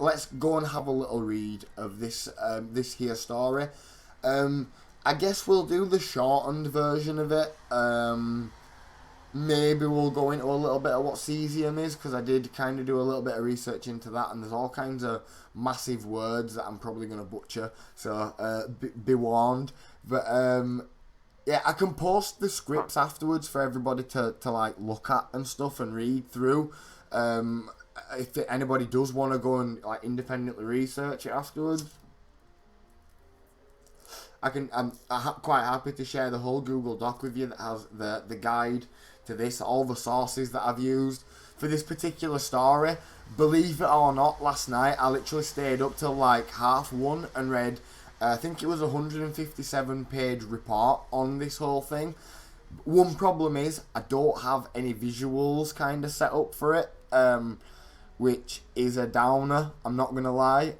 let's go and have a little read of this this here story. I guess we'll do the shortened version of it. Maybe we'll go into a little bit of what cesium is, because I did kind of do a little bit of research into that, and there's all kinds of massive words that I'm probably going to butcher, so be warned. But yeah, I can post the scripts afterwards for everybody to like look at and stuff and read through. If anybody does want to go and like independently research it afterwards, I'm quite happy to share the whole Google Doc with you that has the guide to this, all the sources that I've used for this particular story. Believe it or not, last night I literally stayed up till like 1:30 and read, I think it was a 157 page report on this whole thing. One problem is I don't have any visuals kind of set up for it, which is a downer, I'm not gonna lie.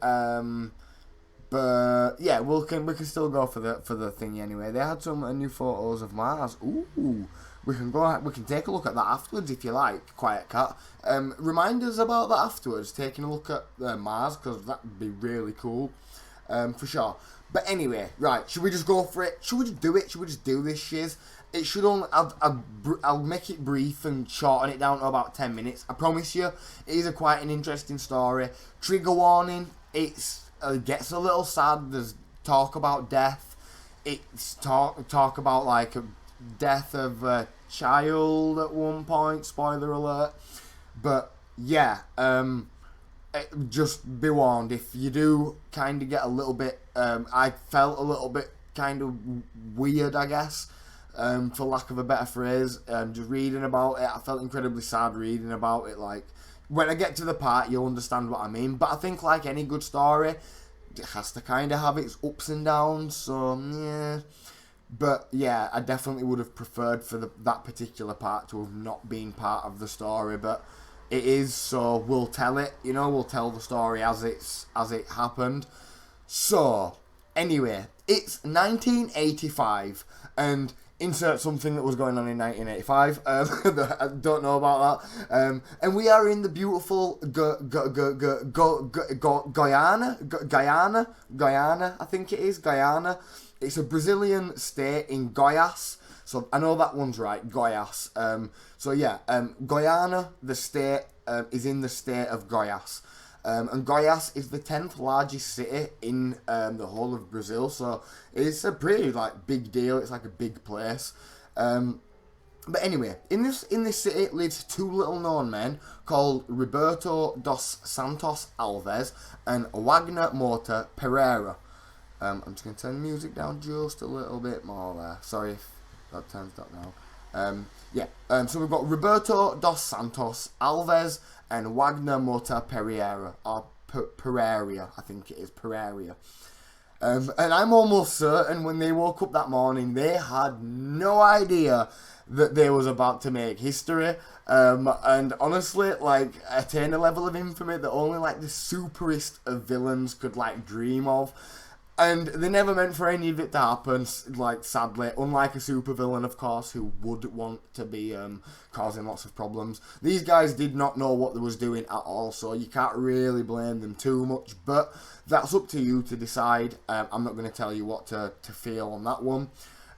But yeah, we can still go for the thing anyway. They had some new photos of Mars. Ooh, we can take a look at that afterwards if you like. Quiet Cat. Remind us about that afterwards. Taking a look at Mars, because that'd be really cool, for sure. But anyway, right? Should we just go for it? Should we just do it? Should we just do this shiz? It should only. I'll make it brief and shorten it down to about 10 minutes. I promise you, it is quite an interesting story. Trigger warning. It gets a little sad. There's talk about death. It's talk about like a death of a child at one point. Spoiler alert. But yeah, just be warned, if you do kind of get a little bit, I felt a little bit kind of weird, I guess, for lack of a better phrase. Just reading about it, I felt incredibly sad reading about it. Like, when I get to the part, you'll understand what I mean. But I think, like any good story, it has to kind of have its ups and downs. So yeah, but yeah, I definitely would have preferred for that particular part to have not been part of the story. But it is, so we'll tell it. You know, we'll tell the story as it happened. So anyway, it's 1985, and insert something that was going on in 1985. I don't know about that. And we are in the beautiful Guyana, I think it is, Guyana. It's a Brazilian state in Goiás. So I know that one's right, Goiás. So yeah, Guyana, the state, is in the state of Goiás. And Goiás is the 10th largest city in the whole of Brazil, so it's a pretty like big deal. It's like a big place. But anyway, in this city lives two little known men called Roberto dos Santos Alves and Wagner Mota Pereira. I'm just going to turn the music down just a little bit more there. Sorry if that turns that now. So we've got Roberto dos Santos Alves and Wagner Mota Pereira, or Pereira, I think it is, Pereira. And I'm almost certain when they woke up that morning, they had no idea that they was about to make history. And honestly, like, attain a level of infamy that only like the superest of villains could like dream of. And they never meant for any of it to happen, like, sadly, unlike a supervillain, of course, who would want to be causing lots of problems. These guys did not know what they was doing at all, so you can't really blame them too much, but that's up to you to decide. I'm not going to tell you what to feel on that one.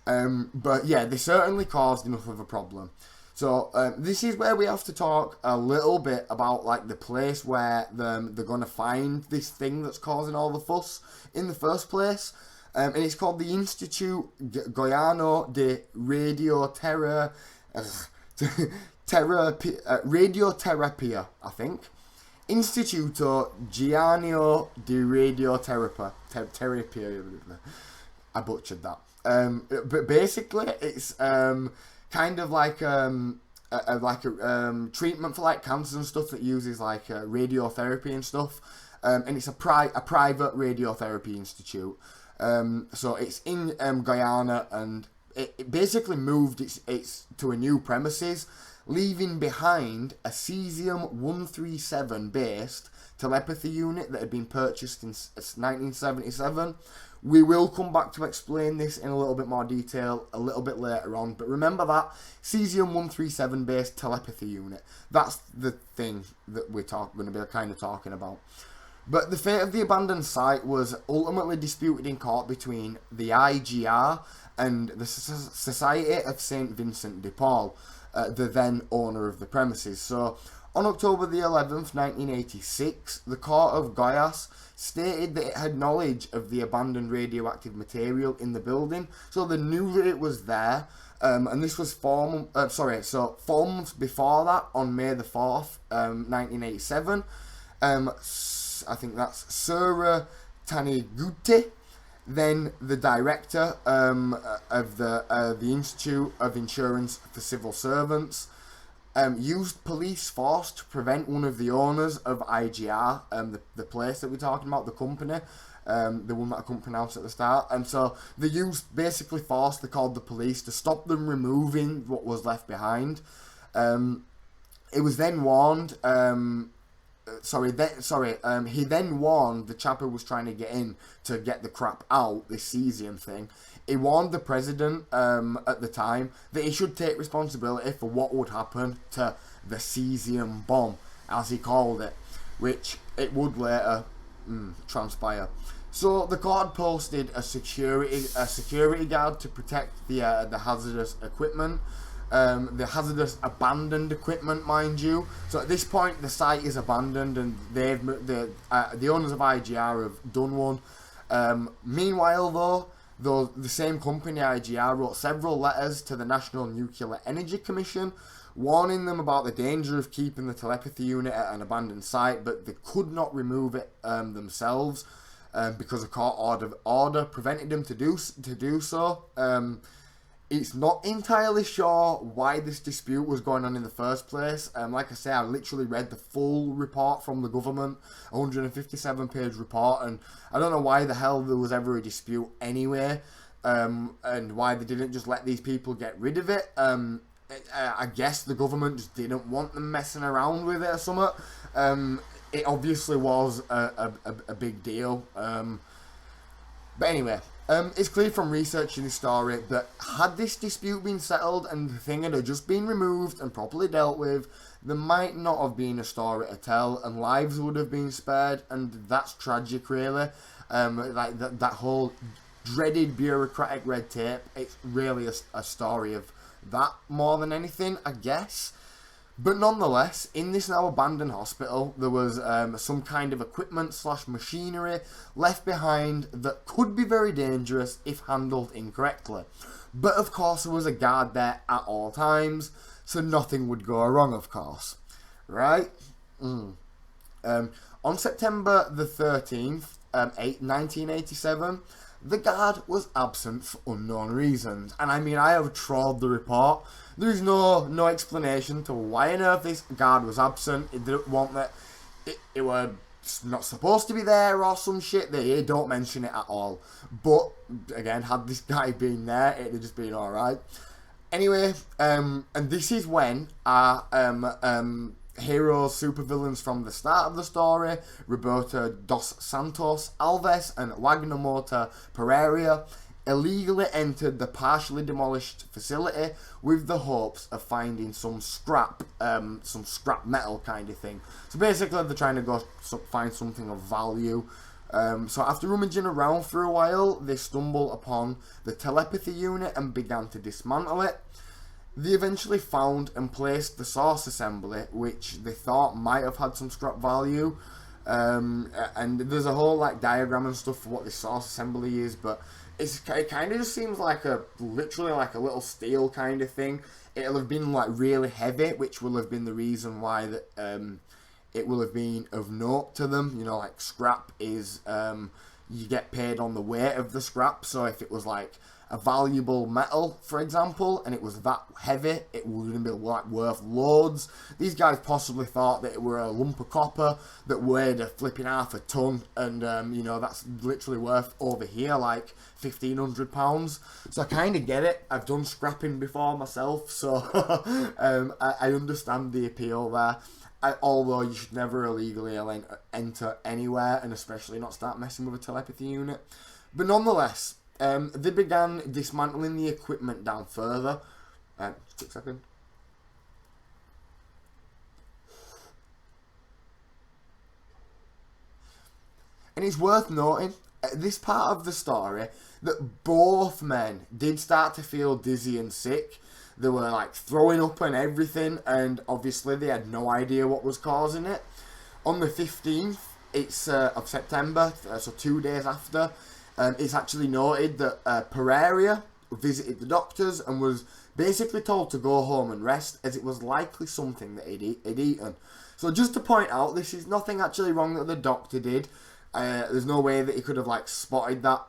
But yeah, they certainly caused enough of a problem. So this is where we have to talk a little bit about like the place where they're going to find this thing that's causing all the fuss in the first place. And it's called the Institute Goiano de Radioterapia, Radioterapia, I think. Instituto Gianio de Radioterapia. I butchered that. But basically, it's kind of like a treatment for like cancer and stuff that uses like radiotherapy and stuff, and it's a private radiotherapy institute. So it's in Guyana, and it basically moved its to a new premises, leaving behind a cesium-137 based telepathy unit that had been purchased in 1977. We will come back to explain this in a little bit more detail a little bit later on. But remember that cesium-137 based telepathy unit. That's the thing that we're going to be kind of talking about. But the fate of the abandoned site was ultimately disputed in court between the IGR and the Society of St. Vincent de Paul, the then owner of the premises. So, on October the 11th, 1986, the Court of Goiás stated that it had knowledge of the abandoned radioactive material in the building, so they knew that it was there. And this was 4 months before that, on May the 4th, 1987. I think that's Sura Taniguchi, then the director of the Institute of Insurance for Civil Servants, used police force to prevent one of the owners of IGR, the place that we're talking about, the company, the one that I couldn't pronounce at the start. And so they used basically force, they called the police to stop them removing what was left behind. It was then warned, he then warned the chap who was trying to get in to get the crap out, this cesium thing. He warned the president at the time that he should take responsibility for what would happen to the cesium bomb, as he called it, which it would later transpire. So the court posted a security guard to protect the hazardous equipment. The hazardous abandoned equipment, mind you. So at this point, the site is abandoned, and the owners of IGR have done one. Meanwhile, though the same company, IGR, wrote several letters to the National Nuclear Energy Commission, warning them about the danger of keeping the telepathy unit at an abandoned site, but they could not remove it themselves because a court order prevented them to do so. It's not entirely sure why this dispute was going on in the first place. Like I say, I literally read the full report from the government, a 157-page report, and I don't know why the hell there was ever a dispute anyway, and why they didn't just let these people get rid of it. I guess the government just didn't want them messing around with it or something. It obviously was a big deal. But anyway, it's clear from researching this story that had this dispute been settled and the thing had just been removed and properly dealt with, there might not have been a story to tell and lives would have been spared, and that's tragic, really. Like that whole dreaded bureaucratic red tape, it's really a story of that more than anything, I guess. But nonetheless, in this now abandoned hospital, there was some kind of equipment / machinery left behind that could be very dangerous if handled incorrectly. But of course, there was a guard there at all times, so nothing would go wrong, of course. Right? On September the 13th, 1987, the guard was absent for unknown reasons. And I mean, I have trawled the report. There is no explanation to why on earth this guard was absent. It didn't want that. It were not supposed to be there or some shit. They don't mention it at all. But again, had this guy been there, it'd have just been alright. Anyway, and this is when our heroes, supervillains from the start of the story, Roberto dos Santos Alves and Wagner Mota Pereira, illegally entered the partially demolished facility with the hopes of finding some scrap metal kind of thing. So basically, they're trying to go find something of value. So after rummaging around for a while, they stumble upon the telepathy unit and began to dismantle it. They eventually found and placed the source assembly, which they thought might have had some scrap value. And there's a whole diagram and stuff for what the source assembly is, but it kind of just seems like literally like a little steel kind of thing. It'll have been really heavy, which will have been the reason why that it will have been of note to them. You know, scrap is you get paid on the weight of the scrap. So if it was a valuable metal, for example, and it was that heavy, it wouldn't be worth loads. These guys possibly thought that it were a lump of copper that weighed a flipping half a ton, and that's literally worth over here £1,500. So I kind of get it. I've done scrapping before myself, so I understand the appeal there. Although you should never illegally enter anywhere, and especially not start messing with a telepathy unit. But nonetheless, they began dismantling the equipment down further. 6 seconds. And it's worth noting, at this part of the story, that both men did start to feel dizzy and sick. They were like throwing up and everything, and obviously they had no idea what was causing it. On the 15th of September, so 2 days after, it's actually noted that Pereira visited the doctors and was basically told to go home and rest, as it was likely something that he'd eaten. So just to point out, this is nothing actually wrong that the doctor did. There's no way that he could have like spotted that.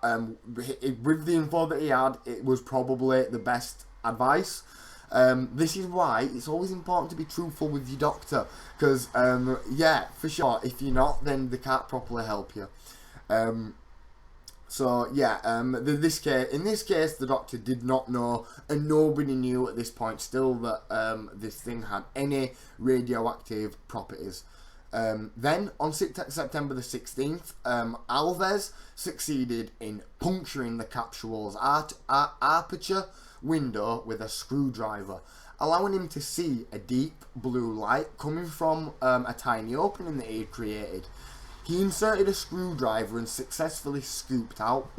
With the info that he had, it was probably the best advice. This is why it's always important to be truthful with your doctor, because yeah, for sure, if you're not, then they can't properly help you. So yeah, in this case, the doctor did not know, and nobody knew at this point still that this thing had any radioactive properties. Then, on September the 16th, Alves succeeded in puncturing the capsule's aperture window with a screwdriver, allowing him to see a deep blue light coming from a tiny opening that he had created. He inserted a screwdriver and successfully scooped out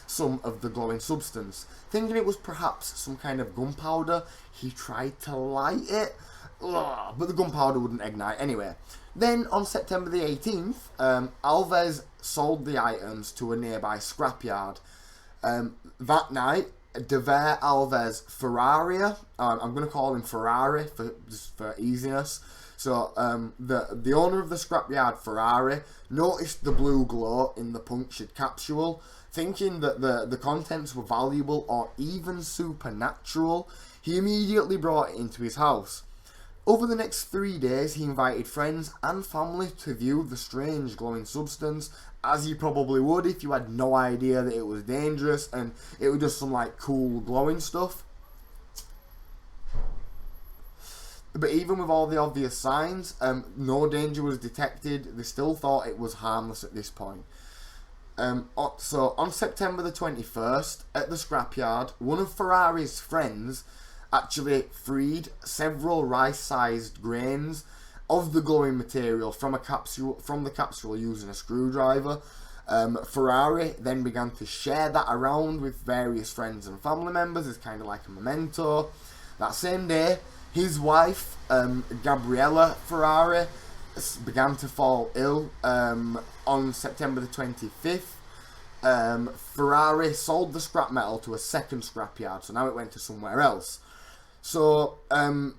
some of the glowing substance. Thinking it was perhaps some kind of gunpowder, he tried to light it, but the gunpowder wouldn't ignite anyway. Then, on September the 18th, Alves sold the items to a nearby scrapyard. That night, Dever Alves Ferrari, I'm going to call him Ferrari for easiness. So, the owner of the scrapyard, Ferrari, noticed the blue glow in the punctured capsule, thinking that the contents were valuable or even supernatural. He immediately brought it into his house. Over the next 3 days, he invited friends and family to view the strange glowing substance, as you probably would if you had no idea that it was dangerous and it was just some like cool glowing stuff. But even with all the obvious signs, no danger was detected. They still thought it was harmless at this point. So on September the 21st, at the scrapyard, one of Ferrari's friends actually freed several rice-sized grains of the glowing material from the capsule using a screwdriver. Ferrari then began to share that around with various friends and family members as kind of like a memento. That same day, his wife, Gabriella Ferrari, began to fall ill. On September the 25th, Ferrari sold the scrap metal to a second scrapyard, so now it went to somewhere else. So, at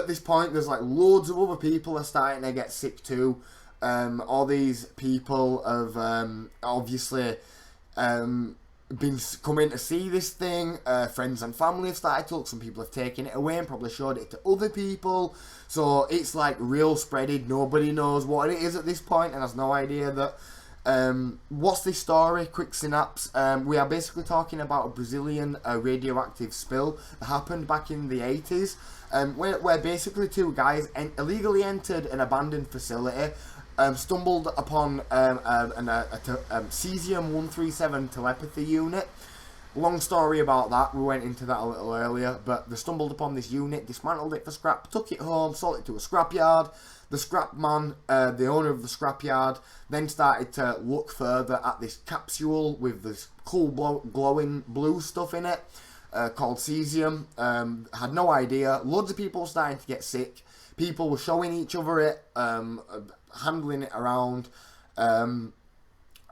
this point, there's like loads of other people are starting to get sick too. All these people have obviously been coming to see this thing. Friends and family have started to look. Some people have taken it away and probably showed it to other people. So it's like real spreaded. Nobody knows what it is at this point and has no idea that. What's this story? Quick synapse. We are basically talking about a Brazilian radioactive spill that happened back in the 80s, where basically two guys illegally entered an abandoned facility, stumbled upon a cesium-137 telepathy unit. Long story about that, we went into that a little earlier, but they stumbled upon this unit, dismantled it for scrap, took it home, sold it to a scrapyard. The scrap man, the owner of the scrapyard, then started to look further at this capsule with this cool glowing blue stuff in it, called cesium. Had no idea. Loads of people were starting to get sick. People were showing each other it, handling it around. And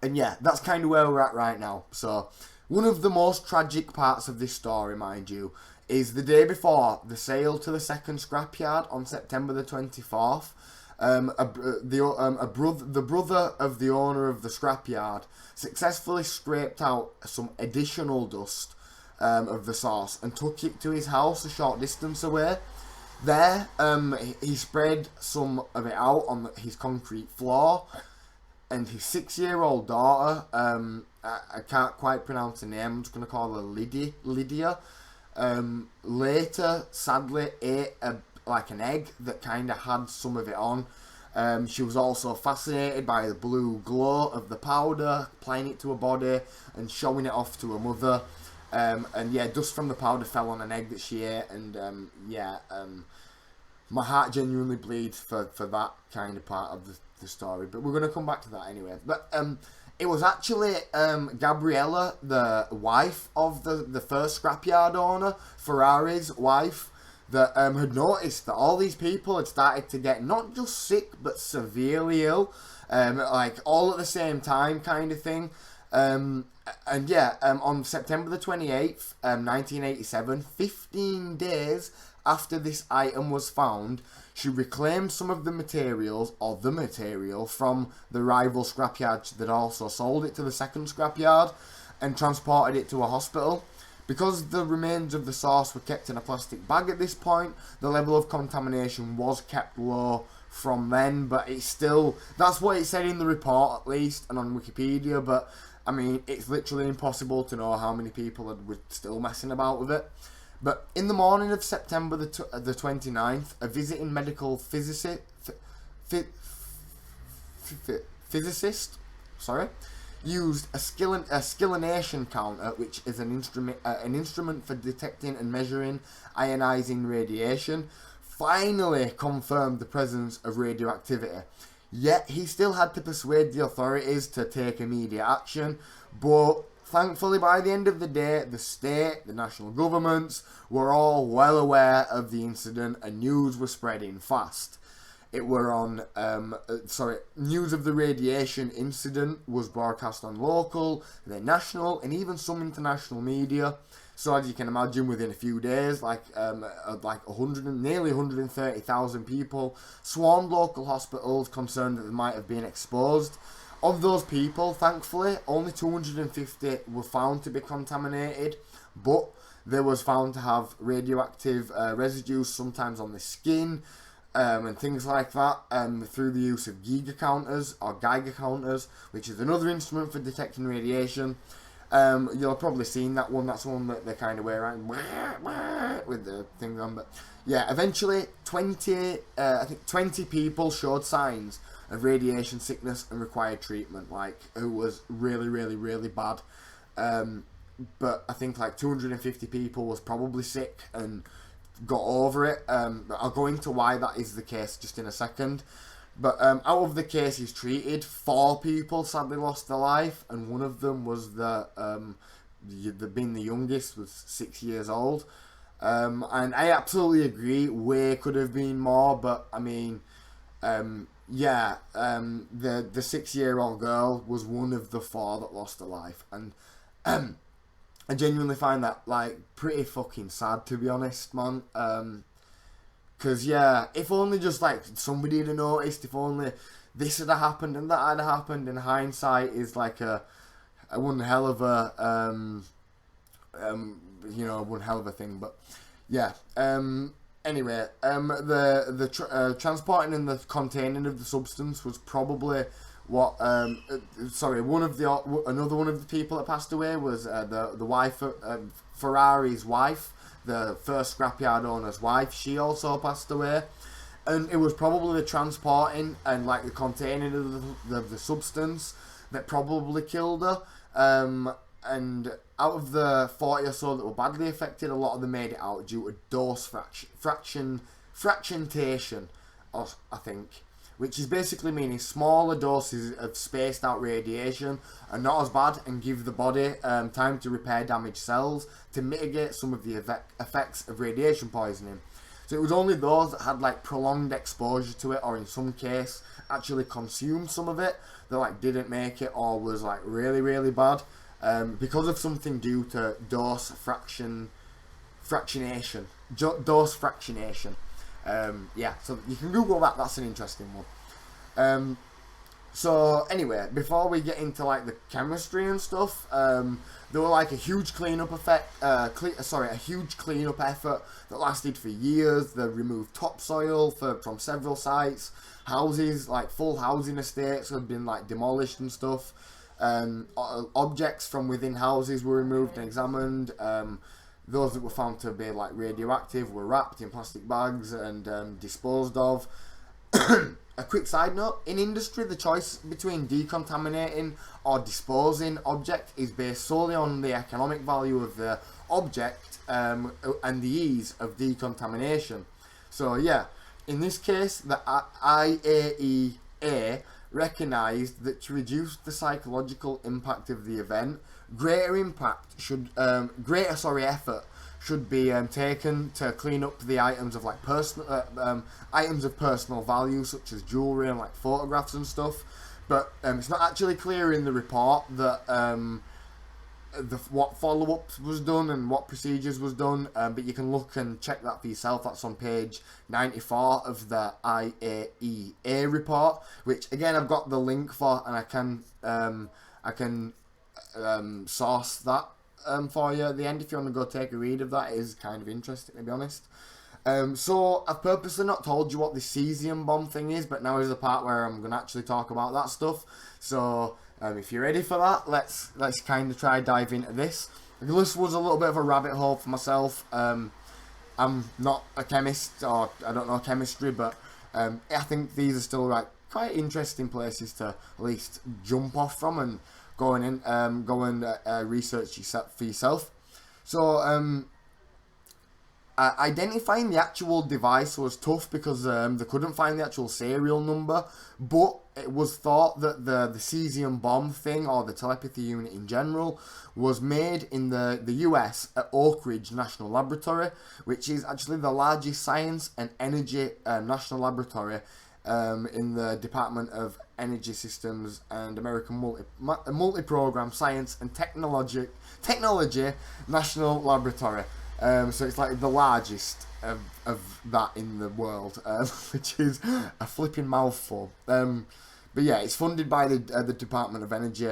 yeah, that's kind of where we're at right now. So, one of the most tragic parts of this story, mind you, is the day before the sale to the second scrapyard on September the 24th. The brother of the owner of the scrapyard successfully scraped out some additional dust of the source and took it to his house a short distance away. There, he spread some of it out on his concrete floor, and his 6-year-old daughter, I can't quite pronounce her name, I'm just going to call her Lydia, later sadly ate an egg that kind of had some of it on. She was also fascinated by the blue glow of the powder, applying it to her body and showing it off to her mother. And yeah, dust from the powder fell on an egg that she ate, and my heart genuinely bleeds for that kind of part of the story. But we're going to come back to that anyway. But it was actually Gabriella, the wife of the first scrapyard owner, Ferrari's wife, that had noticed that all these people had started to get not just sick but severely ill, like all at the same time kind of thing. On September the 28th, 1987, 15 days after this item was found, she reclaimed some of the materials, or the material, from the rival scrapyard that also sold it to the second scrapyard, and transported it to a hospital. Because the remains of the source were kept in a plastic bag at this point, the level of contamination was kept low from then, but it's still, that's what it said in the report at least, and on Wikipedia, but I mean, it's literally impossible to know how many people were still messing about with it. But in the morning of September the 29th, a visiting medical physicist used a scalination counter, which is an instrument for detecting and measuring ionizing radiation, finally confirmed the presence of radioactivity. Yet he still had to persuade the authorities to take immediate action, but thankfully by the end of the day, the state, the national governments were all well aware of the incident and news was spreading fast. It were on, news of the radiation incident was broadcast on local, then national, and even some international media. So as you can imagine, within a few days, nearly 130,000 people swarmed local hospitals concerned that they might have been exposed. Of those people, thankfully, only 250 were found to be contaminated, but they was found to have radioactive residues, sometimes on the skin, and things like that, through the use of Geiger counters, which is another instrument for detecting radiation. You'll have probably seen that one. That's the one that they kind of wear around with the thing on. But yeah, eventually 20 people showed signs of radiation sickness and required treatment, like, who was really, really, really bad. But I think like 250 people was probably sick and got over it. I'll go into why that is the case just in a second. But out of the cases treated, 4 people sadly lost their life, and one of them was being the youngest, was 6 years old. And I absolutely agree, way could have been more, but I mean, the 6-year-old girl was one of the 4 that lost her life, and I genuinely find that like pretty fucking sad, to be honest, man. Because, yeah, if only just, like, somebody had noticed, if only this had happened and that had happened, in hindsight is, like, one hell of a, one hell of a thing, but, yeah. Anyway, the transporting and the containing of the substance was probably what, another one of the people that passed away was the wife, Ferrari's wife, the first scrapyard owner's wife. She also passed away, and it was probably the transporting and like the containing of the substance that probably killed her. And out of the 40 or so that were badly affected, a lot of them made it out due to dose fractionation, I think, which is basically meaning smaller doses of spaced out radiation are not as bad and give the body time to repair damaged cells to mitigate some of the effects of radiation poisoning. So it was only those that had like prolonged exposure to it, or in some case actually consumed some of it, that like didn't make it or was like really, really bad, because of something due to dose fractionation. So you can Google that, that's an interesting one. So anyway, before we get into like the chemistry and stuff, there were like a huge cleanup effort that lasted for years. They removed topsoil from several sites. Houses, like full housing estates, had been like demolished and stuff. Objects from within houses were removed and examined. Those that were found to be like radioactive were wrapped in plastic bags and disposed of. A quick side note, in industry, the choice between decontaminating or disposing object is based solely on the economic value of the object and the ease of decontamination. So yeah, In this case, the IAEA recognised that to reduce the psychological impact of the event, greater effort should be taken to clean up the items of like items of personal value, such as jewellery and like photographs and stuff. But it's not actually clear in the report that what follow-ups was done and what procedures was done, but you can look and check that for yourself. That's on page 94 of the IAEA report, which again I've got the link for, and I can source that for you at the end if you want to go take a read of that. It is kind of interesting, to be honest. So I've purposely not told you what the cesium bomb thing is, but now is the part where I'm going to actually talk about that stuff. So if you're ready for that, let's kind of try dive into this. This was a little bit of a rabbit hole for myself. I'm not a chemist, or I don't know chemistry, but I think these are still like quite interesting places to at least jump off from and go and research for yourself. So identifying the actual device was tough because they couldn't find the actual serial number, but it was thought that the cesium bomb thing, or the telepathy unit in general, was made in the US at Oak Ridge National Laboratory, which is actually the largest science and energy national laboratory in the Department of Energy Systems and American Multi-Program Science and Technology National Laboratory. So it's like the largest of that in the world, which is a flipping mouthful. But yeah, it's funded by the Department of Energy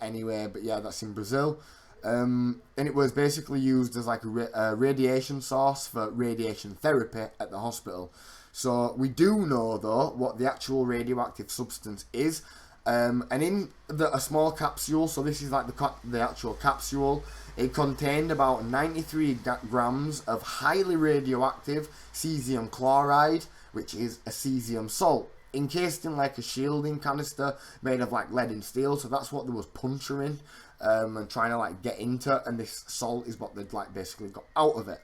anyway, but yeah, that's in Brazil. And it was basically used as like a radiation source for radiation therapy at the hospital. So we do know though what the actual radioactive substance is. And in a small capsule, so this is like the actual capsule, it contained about 93 grams of highly radioactive cesium chloride, which is a cesium salt, encased in like a shielding canister made of like lead and steel. So that's what they was puncturing and trying to like get into, and this salt is what they'd like basically got out of it.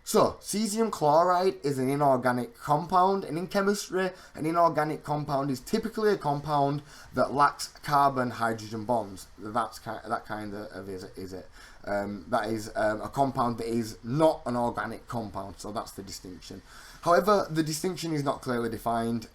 So, cesium chloride is an inorganic compound, and in chemistry, an inorganic compound is typically a compound that lacks carbon-hydrogen bonds. That kind of is it. That is a compound that is not an organic compound, so that's the distinction. However, the distinction is not clearly defined,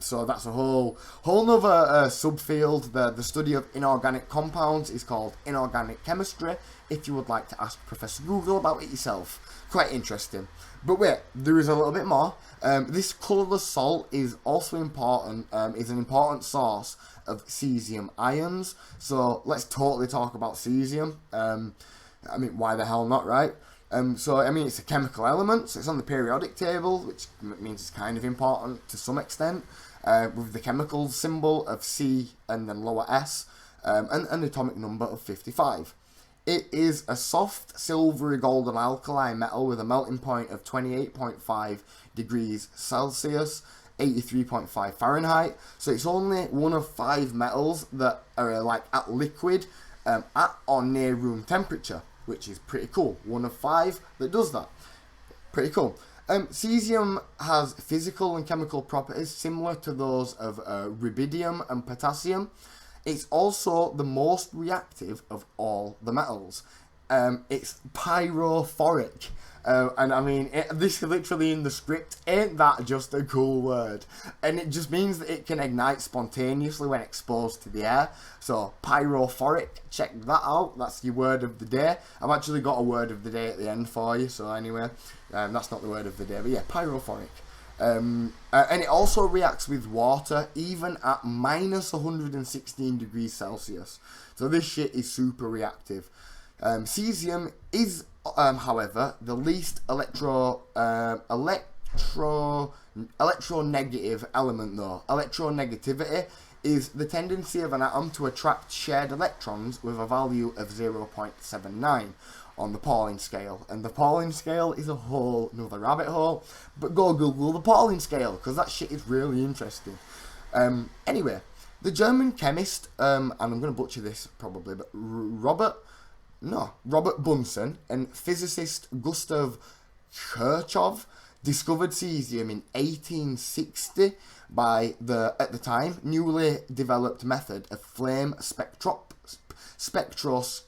so that's a whole nother subfield. The study of inorganic compounds is called inorganic chemistry, if you would like to ask Professor Google about it yourself. Quite interesting. But wait, there is a little bit more. This colourless salt is also important, is an important source of cesium ions. So let's totally talk about cesium. I mean, why the hell not, right? So, I mean, it's a chemical element, so it's on the periodic table, which means it's kind of important to some extent, with the chemical symbol of C and then lower s, and an atomic number of 55. It is a soft, silvery golden alkali metal with a melting point of 28.5 degrees Celsius, 83.5 Fahrenheit. So it's only one of 5 metals that are like at liquid at or near room temperature, which is pretty cool. One of 5 that does that. Pretty cool. Cesium has physical and chemical properties similar to those of rubidium and potassium. It's also the most reactive of all the metals. It's pyrophoric. And I mean, this is literally in the script. Ain't that just a cool word? And it just means that it can ignite spontaneously when exposed to the air. So, pyrophoric, check that out. That's your word of the day. I've actually got a word of the day at the end for you. So anyway, that's not the word of the day. But yeah, pyrophoric. And it also reacts with water even at minus 116 degrees Celsius. So this shit is super reactive. Cesium is, however, the least electronegative element though. Electronegativity is the tendency of an atom to attract shared electrons with a value of 0.79 on the Pauling scale. And the Pauling scale is a whole another rabbit hole, but go Google the Pauling scale, because that shit is really interesting. Anyway, the German chemist, and I'm going to butcher this probably, but Robert Bunsen and physicist Gustav Kirchhoff discovered cesium in 1860 by the, at the time, newly developed method of flame spectroscopy.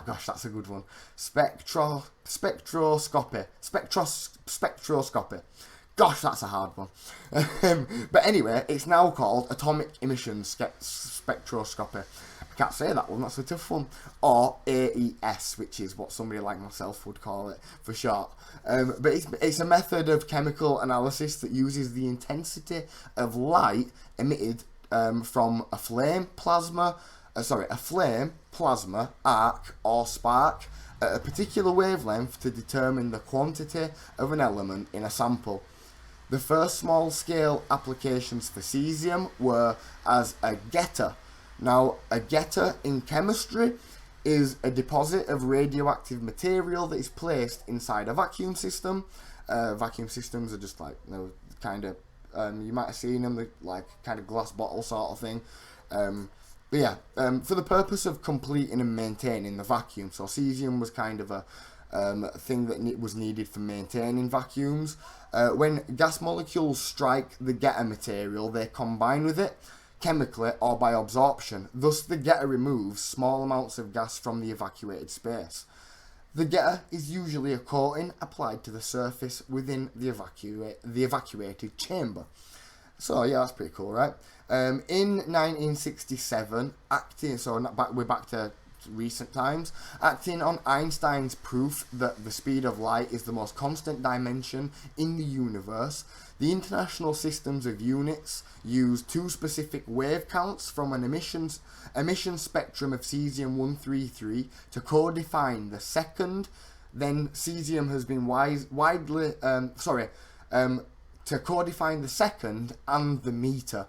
Gosh, that's a good one. Spectroscopy. Gosh, that's a hard one. But anyway, it's now called atomic emission spectroscopy. I can't say that one, that's a tough one. Or AES, which is what somebody like myself would call it for short. But it's a method of chemical analysis that uses the intensity of light emitted from a flame, plasma, arc, or spark at a particular wavelength to determine the quantity of an element in a sample. The first small-scale applications for cesium were as a getter. Now, a getter in chemistry is a deposit of radioactive material that is placed inside a vacuum system. Vacuum systems are just like, kind of, you might have seen them, like kind of glass bottle sort of thing. But yeah, for the purpose of completing and maintaining the vacuum. So cesium was kind of a thing that was needed for maintaining vacuums. When gas molecules strike the getter material, they combine with it chemically or by absorption. Thus, the getter removes small amounts of gas from the evacuated space. The getter is usually a coating applied to the surface within the evacuated chamber. So yeah, that's pretty cool, right? In 1967, we're back to recent times, acting on Einstein's proof that the speed of light is the most constant dimension in the universe, the International Systems of Units use two specific wave counts from an emission spectrum of cesium-133 to codifine the second. Then cesium has been to codify the second and the meter.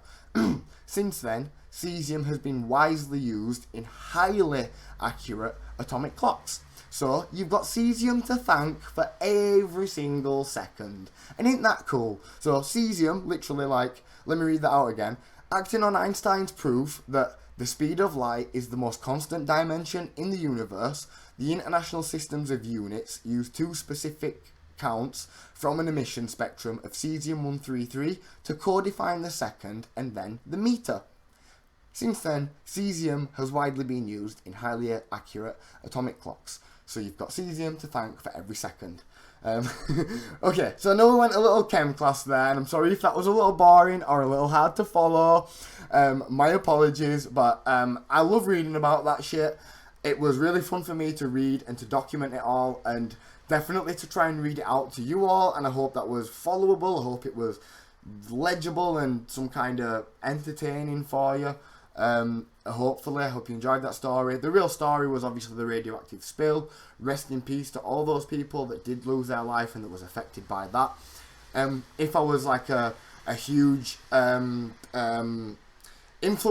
Since then, cesium has been wisely used in highly accurate atomic clocks. So you've got cesium to thank for every single second. And ain't that cool? So cesium, literally, like, let me read that out again. Acting on Einstein's proof that the speed of light is the most constant dimension in the universe, the International Systems of Units use two specific counts from an emission spectrum of cesium-133 to codify the second and then the meter. Since then, cesium has widely been used in highly accurate atomic clocks. So you've got cesium to thank for every second. Okay, so I know we went a little chem class there, and I'm sorry if that was a little boring or a little hard to follow. My apologies, but I love reading about that shit. It was really fun for me to read and to document it all, and definitely to try and read it out to you all, and I hope that was followable. I hope it was legible and some kind of entertaining for you. Hopefully, I hope you enjoyed that story. The real story was obviously the radioactive spill. Rest in peace to all those people that did lose their life and that was affected by that. If I was like a huge influence